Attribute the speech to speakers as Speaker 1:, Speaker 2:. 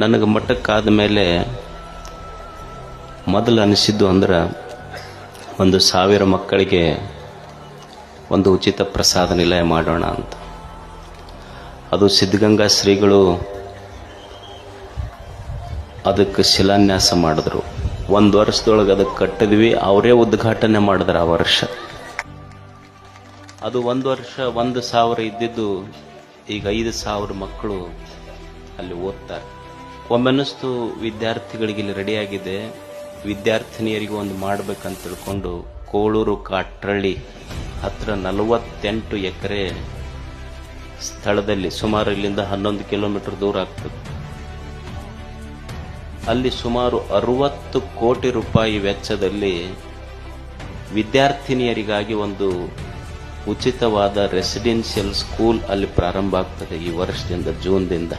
Speaker 1: ನನಗೆ ಮಠಕ್ಕಾದ ಮೇಲೆ ಮೊದಲು ಅನಿಸಿದ್ದು ಅಂದ್ರೆ 1,000 ಮಕ್ಕಳಿಗೆ ಒಂದು ಉಚಿತ ಪ್ರಸಾದ ನಿಲಯ ಮಾಡೋಣ ಅಂತ. ಅದು ಸಿದ್ಧಗಂಗಾ ಶ್ರೀಗಳು ಅದಕ್ಕೆ ಶಿಲಾನ್ಯಾಸ ಮಾಡಿದ್ರು. 1 ವರ್ಷದೊಳಗೆ ಅದಕ್ಕೆ ಕಟ್ಟಿದ್ವಿ, ಅವರೇ ಉದ್ಘಾಟನೆ ಮಾಡಿದ್ರು ಆ ವರ್ಷ. ಅದು 1 ವರ್ಷ 1,000 ಇದ್ದಿದ್ದು ಈಗ 5,000 ಮಕ್ಕಳು ಅಲ್ಲಿ ಓದ್ತಾರೆ. ಒಮ್ಮೆನಿಸ್ತು ವಿದ್ಯಾರ್ಥಿಗಳಿಗೆ ಇಲ್ಲಿ ರೆಡಿಯಾಗಿದೆ, ವಿದ್ಯಾರ್ಥಿನಿಯರಿಗೂ ಒಂದು ಮಾಡಬೇಕಂತ ತಿಳ್ಕೊಂಡು ಕೋಳೂರು ಕಾಟ್ರಳ್ಳಿ ಹತ್ರ 48 ಎಕರೆ ಸ್ಥಳದಲ್ಲಿ, ಸುಮಾರು ಇಲ್ಲಿಂದ 11 ಕಿಲೋಮೀಟರ್ ದೂರ ಆಗ್ತದೆ, ಅಲ್ಲಿ ಸುಮಾರು 60 ಕೋಟಿ ರೂಪಾಯಿ ವೆಚ್ಚದಲ್ಲಿ ವಿದ್ಯಾರ್ಥಿನಿಯರಿಗಾಗಿ ಒಂದು ಉಚಿತವಾದ ರೆಸಿಡೆನ್ಷಿಯಲ್ ಸ್ಕೂಲ್ ಅಲ್ಲಿ ಪ್ರಾರಂಭ ಆಗ್ತದೆ ಈ ವರ್ಷದಿಂದ, ಜೂನ್ದಿಂದ.